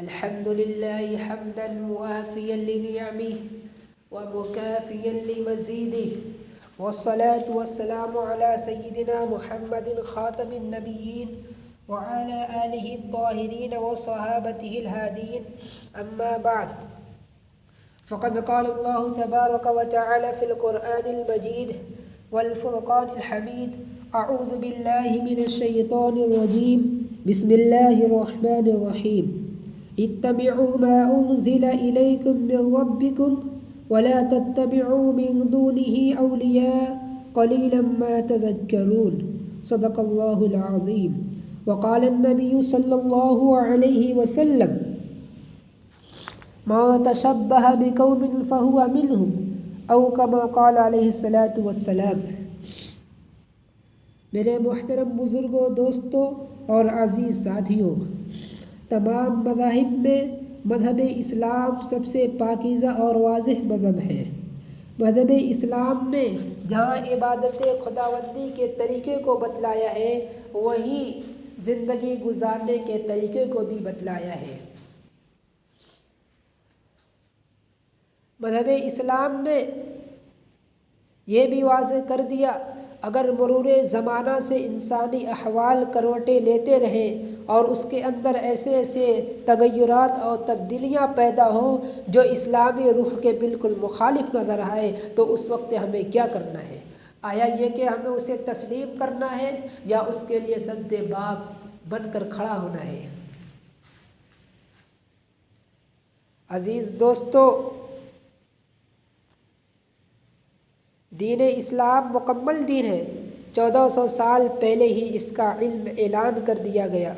الحمد لله حمدا موافيا لنعمه ومكافيا لمزيده، والصلاة والسلام على سيدنا محمد خاتم النبيين وعلى آله الطاهرين وصحابته الهادين. أما بعد، فقد قال الله تبارك وتعالى في القرآن المجيد والفرقان الحميد: أعوذ بالله من الشيطان الرجيم، بسم الله الرحمن الرحيم. اتبعوا ما أنزل إليكم من ربكم ولا تتبعوا من دونه أولياء قليلا ما تذكرون. صدق الله العظيم. وقال النبي صلى الله عليه وسلم: ما تشبه بقوم فهو منهم، او كما قال علیہ الصلاۃ والسلام. میرے محترم بزرگوں، دوستوں اور عزیز ساتھیوں، تمام مذاہب میں مذہب اسلام سب سے پاکیزہ اور واضح مذہب ہے. مذہب اسلام نے جہاں عبادت خداوندی کے طریقے کو بتلایا ہے، وہیں زندگی گزارنے کے طریقے کو بھی بتلایا ہے. مذہب اسلام نے یہ بھی واضح کر دیا، اگر مرور زمانہ سے انسانی احوال کروٹیں لیتے رہیں اور اس کے اندر ایسے ایسے تغیرات اور تبدیلیاں پیدا ہوں جو اسلامی روح کے بالکل مخالف نظر آئے، تو اس وقت ہمیں کیا کرنا ہے؟ آیا یہ کہ ہمیں اسے تسلیم کرنا ہے یا اس کے لیے سد باب بن کر کھڑا ہونا ہے؟ عزیز دوستو، دین اسلام مکمل دین ہے. 1400 سال پہلے ہی اس کا علم اعلان کر دیا گیا.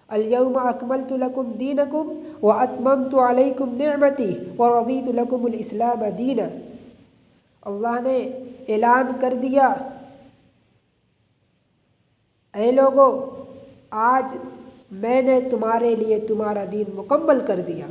الیوم اکملت لکم دینکم واتممت علیکم نعمتی ورضیت لکم الاسلام دینا. اللہ نے اعلان کر دیا، اے لوگو، آج میں نے تمہارے لیے تمہارا دین مکمل کر دیا.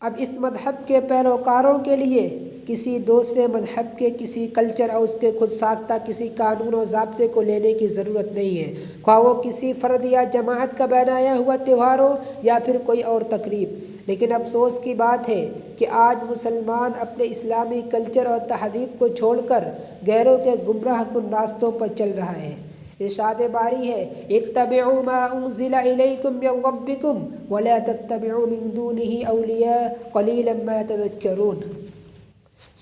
اب اس مذہب کے پیروکاروں کے لیے کسی دوسرے مذہب کے کسی کلچر اور اس کے خود ساختہ کسی قانون و ضابطے کو لینے کی ضرورت نہیں ہے، خواہ وہ کسی فرد یا جماعت کا بنایا ہوا تہوار ہو یا پھر کوئی اور تقریب. لیکن افسوس کی بات ہے کہ آج مسلمان اپنے اسلامی کلچر اور تہذیب کو چھوڑ کر غیروں کے گمراہ کن راستوں پر چل رہا ہے. ارشاد باری ہے: اتبعوا ما انزل الیکم من ربکم ولا تتبعوا من دونه اولیاء قلیلا ما تذکرون.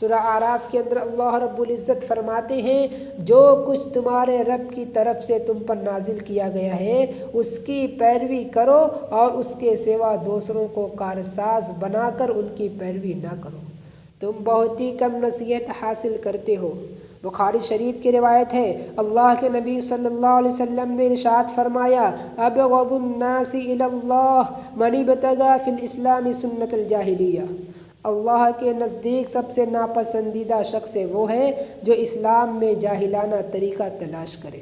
سورہ اعراف کے اندر اللہ رب العزت فرماتے ہیں، جو کچھ تمہارے رب کی طرف سے تم پر نازل کیا گیا ہے اس کی پیروی کرو اور اس کے سوا دوسروں کو کارساز بنا کر ان کی پیروی نہ کرو، تم بہت ہی کم نصیحت حاصل کرتے ہو. بخاری شریف کی روایت ہے، اللہ کے نبی صلی اللہ علیہ وسلم نے ارشاد فرمایا: ابغض الناس الی اللہ من ابتغى فی الاسلام سنت الجاہلیہ. اللہ کے نزدیک سب سے ناپسندیدہ شخص وہ ہے جو اسلام میں جاہلانہ طریقہ تلاش کرے.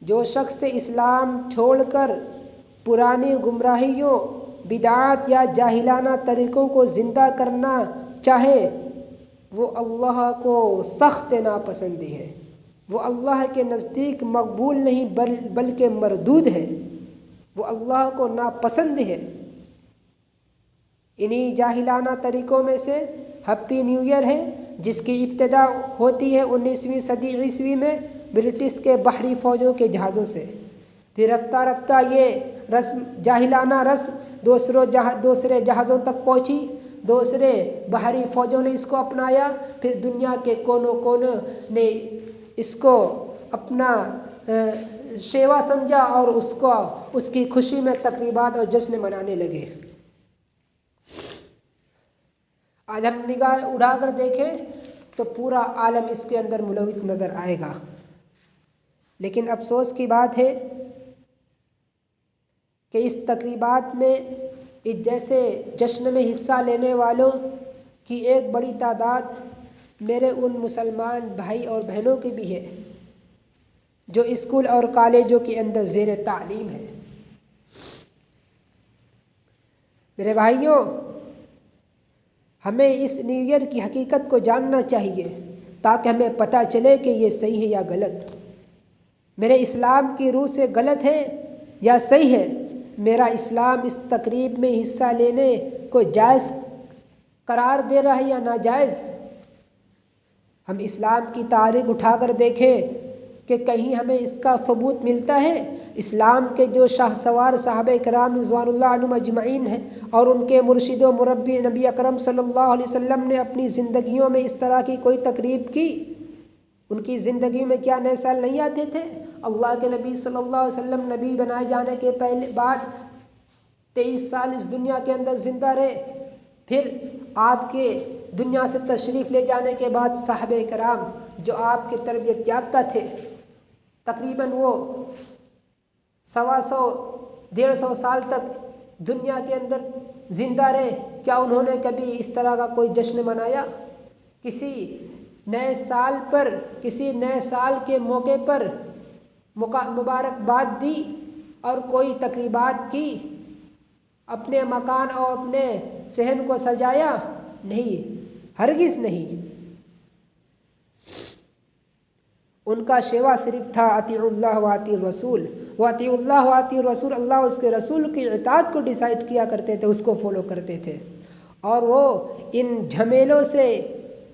جو شخص اسلام چھوڑ کر پرانی گمراہیوں، بدعات یا جاہلانہ طریقوں کو زندہ کرنا چاہے، وہ اللہ کو سخت ناپسند ہے. وہ اللہ کے نزدیک مقبول نہیں بلکہ مردود ہے. وہ اللہ کو ناپسند ہے. انہی جاہلانہ طریقوں میں سے ہیپی نیو ایئر ہے، جس کی ابتدا ہوتی ہے 19ویں صدی عیسوی میں برٹش کے بحری فوجوں کے جہازوں سے. پھر رفتہ رفتہ یہ جاہلانہ رسم دوسرے جہازوں تک پہنچی. دوسرے بحری فوجوں نے اس کو اپنایا. پھر دنیا کے کونوں کونوں نے اس کو اپنا شیوا سمجھا اور اس کی خوشی میں تقریبات اور جشن منانے لگے. آج ہم نگاہ اڑا کر دیکھیں تو پورا عالم اس کے اندر ملوث نظر آئے گا. لیکن افسوس کی بات ہے کہ اس تقریبات میں اس جیسے جشن میں حصہ لینے والوں کی ایک بڑی تعداد میرے ان مسلمان بھائی اور بہنوں کی بھی ہے جو اسکول اور کالجوں کے اندر زیر تعلیم ہے. میرے بھائیوں، ہمیں اس نیو ایئر کی حقیقت کو جاننا چاہیے تاکہ ہمیں پتہ چلے کہ یہ صحیح ہے یا غلط. میرے اسلام کی روح سے غلط ہے یا صحیح ہے؟ میرا اسلام اس تقریب میں حصہ لینے کو جائز قرار دے رہا ہے یا ناجائز؟ ہم اسلام کی تاریخ اٹھا کر دیکھیں کہ کہیں ہمیں اس کا ثبوت ملتا ہے؟ اسلام کے جو شاہ سوار صحابہ کرام رضوان اللہ عنہم اجمعین ہیں اور ان کے مرشد و مربی نبی اکرم صلی اللہ علیہ وسلم نے اپنی زندگیوں میں اس طرح کی کوئی تقریب کی؟ ان کی زندگی میں کیا نئے سال نہیں آتے تھے؟ اللہ کے نبی صلی اللہ علیہ وسلم نبی بنائے جانے کے بعد 23 سال اس دنیا کے اندر زندہ رہے. پھر آپ کے دنیا سے تشریف لے جانے کے بعد صحابہ کرام جو آپ کے تربیت یافتہ تھے، تقریباً وہ 125 سال تک دنیا کے اندر زندہ رہے. کیا انہوں نے کبھی اس طرح کا کوئی جشن منایا؟ کسی نئے سال پر، کسی نئے سال کے موقع پر مبارکباد دی اور کوئی تقریبات کی، اپنے مکان اور اپنے صحن کو سجایا؟ نہیں، ہرگز نہیں. ان کا شیوا صرف تھا اطیعوا اللہ و اطیعوا الرسول. وہ اطیعوا اللہ و اطیعوا الرسول، اللہ اور اس کے رسول کی اطاعت کو ڈیسائیڈ کیا کرتے تھے، اس کو فالو کرتے تھے. اور وہ ان جھمیلوں سے،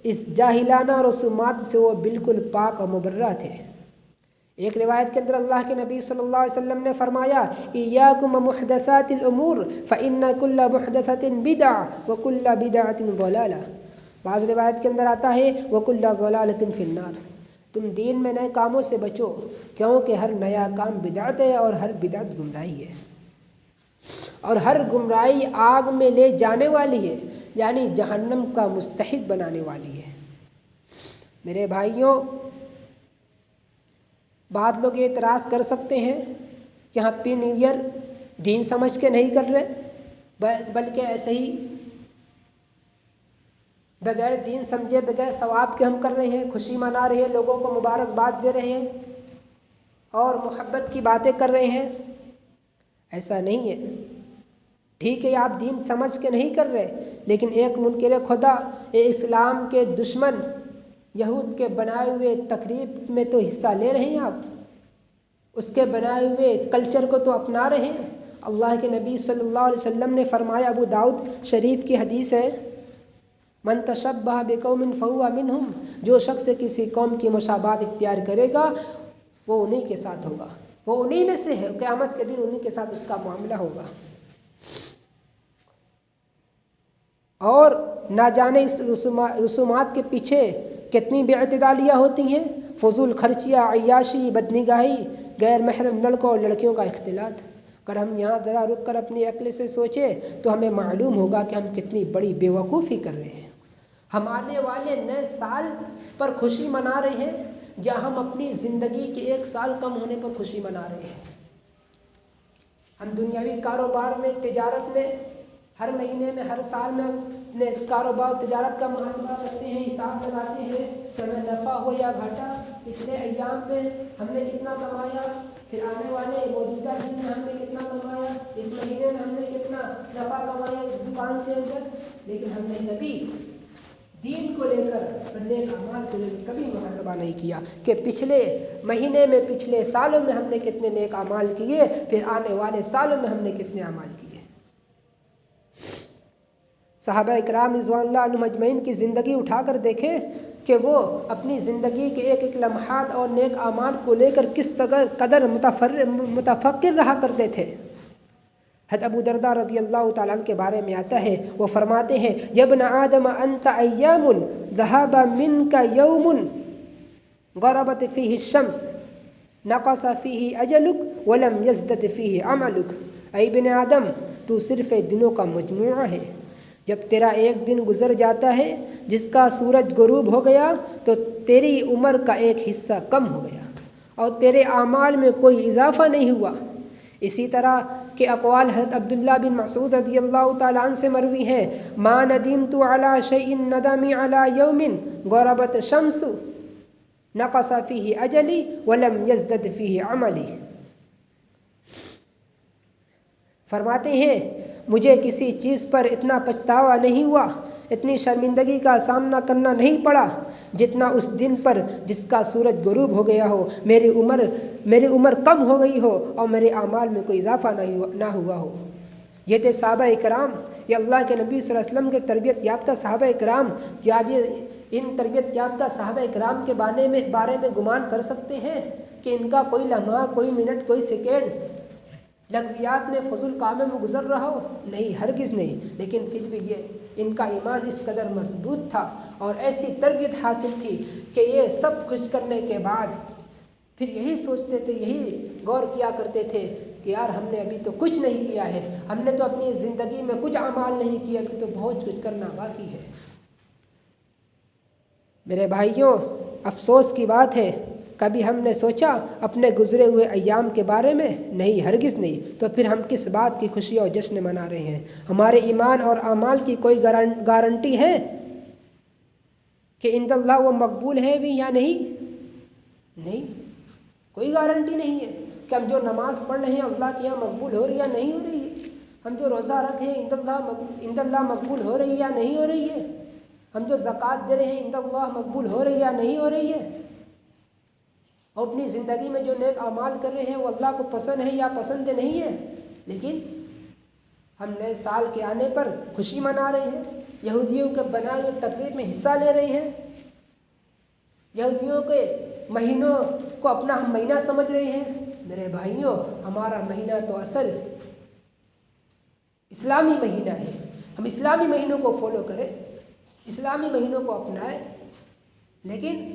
اس جاہلانہ رسومات سے وہ بالکل پاک اور مبرہ تھے. ایک روایت کے اندر اللہ کے نبی صلی اللہ علیہ وسلم نے فرمایا ایاکم محدثات الامور فإن كل محدثة بدعة وكل بدعة ضلالة. بعض روایت کے اندر آتا ہے وكل ضلالة في النار. تم دین میں نئے کاموں سے بچو کیونکہ ہر نیا کام بدعت ہے اور ہر بدعت گمراہی ہے، اور ہر گمراہی آگ میں لے جانے والی ہے، یعنی جہنم کا مستحق بنانے والی ہے. میرے بھائیوں، بعض لوگ اعتراض کر سکتے ہیں کہ ہیپی نیو ایئر دین سمجھ کے نہیں کر رہے، بلکہ ایسے ہی بغیر دین سمجھے، بغیر ثواب کے ہم کر رہے ہیں، خوشی منا رہے ہیں، لوگوں کو مبارکباد دے رہے ہیں اور محبت کی باتیں کر رہے ہیں. ایسا نہیں ہے. ٹھیک ہے، آپ دین سمجھ کے نہیں کر رہے، لیکن ایک منکر خدا، اسلام کے دشمن یہود کے بنائے ہوئے تقریب میں تو حصہ لے رہے ہیں، آپ اس کے بنائے ہوئے کلچر کو تو اپنا رہے ہیں. اللہ کے نبی صلی اللہ علیہ وسلم نے فرمایا، ابو داؤد شریف کی حدیث ہے، من تشبہ بقوم فہو منہم، جو شخص کسی قوم کی مشابہت اختیار کرے گا وہ انہی کے ساتھ ہوگا، وہ انہی میں سے ہے، قیامت کے دن انہی کے ساتھ اس کا معاملہ ہوگا. اور نہ جانے اس رسومات کے پیچھے کتنی بے اعتدالیاں ہوتی ہیں، فضول خرچیاں، عیاشی، بدنگاہی، غیر محرم لڑکوں اور لڑکیوں کا اختلاط. اگر ہم یہاں ذرا رک کر اپنی عقل سے سوچیں تو ہمیں معلوم ہوگا کہ ہم کتنی بڑی بے وقوفی کر رہے ہیں. ہم آنے والے نئے سال پر خوشی منا رہے ہیں یا ہم اپنی زندگی کے 1 سال کم ہونے پر خوشی منا رہے ہیں؟ ہم دنیاوی کاروبار میں، تجارت میں ہر مہینے میں، ہر سال میں اپنے کاروبار تجارت کا محاسبہ کرتے ہیں، حساب لگاتے ہیں کہ ہمیں نفع ہو یا گھاٹا، پچھلے ایام میں ہم نے کتنا کمایا، پھر آنے والے موجودہ دن میں ہم نے کتنا کمایا، اس مہینے میں ہم نے کتنا نفع کمایا اس دکان کے اندر. لیکن ہم نے کبھی دین کو لے کر، نیک اعمال کو لے کر کبھی محاسبہ نہیں کیا کہ پچھلے مہینے میں، پچھلے سالوں میں ہم نے کتنے نیک اعمال کیے، پھر آنے والے سالوں میں ہم نے کتنے اعمال کیے. صحابہ اکرام رضوان اللہ عنہم اجمعین کی زندگی اٹھا کر دیکھیں کہ وہ اپنی زندگی کے ایک ایک لمحات اور نیک اعمال کو لے کر کس قدر متفکر رہا کرتے تھے. حضرت ابو درداء رضی اللہ تعالیٰ عنہ کے بارے میں آتا ہے، وہ فرماتے ہیں یا ابن آدم انت ایام ذہب منک یوم غربت فیہ الشمس نقص فیہ اجلک ولم یزدد فیہ عملک. اے ابن آدم، تو صرف دنوں کا مجموعہ ہے. جب تیرا ایک دن گزر جاتا ہے جس کا سورج غروب ہو گیا تو تیری عمر کا ایک حصہ کم ہو گیا اور تیرے اعمال میں کوئی اضافہ نہیں ہوا. اسی طرح کے اقوال حضرت عبداللہ بن مسعود رضی اللہ تعالیٰ عنہ سے مروی ہیں، ما ندمت علی شیء ندمی علی یوم غربت شمس نقص فیہ اجلی ولم یزدد فیہ عملی. فرماتے ہیں مجھے کسی چیز پر اتنا پچھتاوا نہیں ہوا اتنی شرمندگی کا سامنا کرنا نہیں پڑا جتنا اس دن پر جس کا سورج غروب ہو گیا ہو، میری عمر کم ہو گئی ہو اور میرے اعمال میں کوئی اضافہ نہ ہوا ہو۔ یہ تھے صحابہ اکرام، یہ اللہ کے نبی صلی اللہ علیہ وسلم کے تربیت یافتہ صحابہ اکرام۔ کیا آپ ان تربیت یافتہ صحابہ اکرام کے بارے میں گمان کر سکتے ہیں کہ ان کا کوئی لمحہ، کوئی منٹ، کوئی سیکنڈ لغویات میں فضول کاموں میں گزر رہا ہو؟ نہیں، ہرگز نہیں۔ لیکن پھر بھی ان کا ایمان اس قدر مضبوط تھا اور ایسی تربیت حاصل تھی کہ یہ سب کچھ کرنے کے بعد پھر یہی سوچتے تھے، یہی غور کیا کرتے تھے کہ یار ہم نے ابھی تو کچھ نہیں کیا ہے، ہم نے تو اپنی زندگی میں کچھ اعمال نہیں کیا، ابھی تو بہت کچھ کرنا باقی ہے۔ میرے بھائیوں، افسوس کی بات ہے، کبھی ہم نے سوچا اپنے گزرے ہوئے ایام کے بارے میں؟ نہیں، ہرگز نہیں۔ تو پھر ہم کس بات کی خوشی اور جشن منا رہے ہیں؟ ہمارے ایمان اور اعمال کی کوئی گارنٹی ہے کہ عند اللہ وہ مقبول ہے بھی یا نہیں؟ نہیں، کوئی گارنٹی نہیں ہے کہ ہم جو نماز پڑھ رہے ہیں اللہ کے یہاں مقبول ہو رہی ہے یا نہیں ہو رہی ہے، ہم جو روزہ رکھے ہیں عند اللہ مقبول ہو رہی ہے یا نہیں ہو رہی ہے، ہم جو زکوٰۃ دے رہے ہیں عند اللہ مقبول ہو رہی ہے یا نہیں ہو رہی ہے، اور اپنی زندگی میں جو نیک اعمال کر رہے ہیں وہ اللہ کو پسند ہے یا پسند نہیں ہے۔ لیکن ہم نئے سال کے آنے پر خوشی منا رہے ہیں، یہودیوں کے بنائے ہوئے تقریب میں حصہ لے رہے ہیں، یہودیوں کے مہینوں کو اپنا مہینہ سمجھ رہے ہیں۔ میرے بھائیوں، ہمارا مہینہ تو اصل اسلامی مہینہ ہے، ہم اسلامی مہینوں کو فالو کریں، اسلامی مہینوں کو اپنائیں، لیکن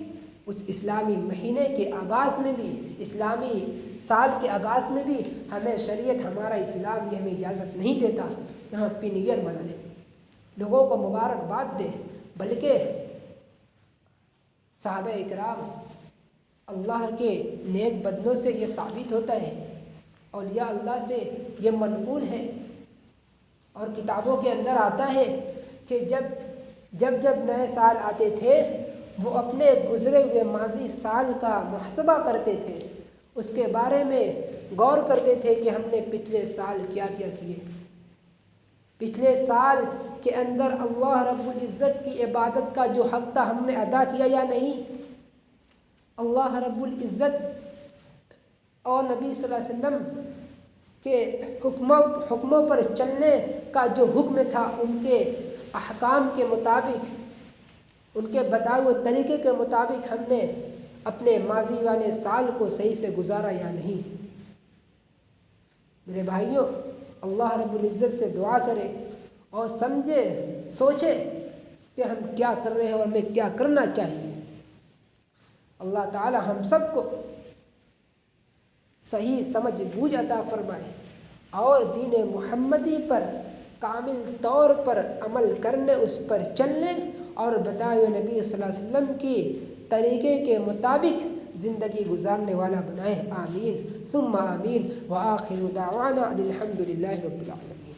اس اسلامی مہینے کے آغاز میں بھی، اسلامی سال کے آغاز میں بھی ہمیں شریعت، ہمارا اسلام یہ ہمیں اجازت نہیں دیتا کہ ہم ہیپی نیو ایئر منائیں، لوگوں کو مبارکباد دیں، بلکہ صحابہ اکرام اللہ کے نیک بدنوں سے یہ ثابت ہوتا ہے، اولیاء اللہ سے یہ منقول ہے اور کتابوں کے اندر آتا ہے کہ جب نئے سال آتے تھے وہ اپنے گزرے ہوئے ماضی سال کا محاسبہ کرتے تھے، اس کے بارے میں غور کرتے تھے کہ ہم نے پچھلے سال کیا کیا کیے، پچھلے سال کے اندر اللہ رب العزت کی عبادت کا جو حق تھا ہم نے ادا کیا یا نہیں، اللہ رب العزت اور نبی صلی اللہ علیہ وسلم کے حکموں پر چلنے کا جو حکم تھا ان کے احکام کے مطابق، ان کے بتائے ہوئے طریقے کے مطابق ہم نے اپنے ماضی والے سال کو صحیح سے گزارا یا نہیں۔ میرے بھائیوں، اللہ رب العزت سے دعا کرے اور سمجھے سوچے کہ ہم کیا کر رہے ہیں اور ہمیں کیا کرنا چاہیے۔ اللہ تعالی ہم سب کو صحیح سمجھ بوجھ عطا فرمائے اور دین محمدی پر کامل طور پر عمل کرنے، اس پر چلنے اور بتائے ہوئے نبی صلی اللہ علیہ وسلم کی طریقے کے مطابق زندگی گزارنے والا بنائے۔ آمین ثم آمین، وآخر دعوانا الحمد للہ رب العالمین۔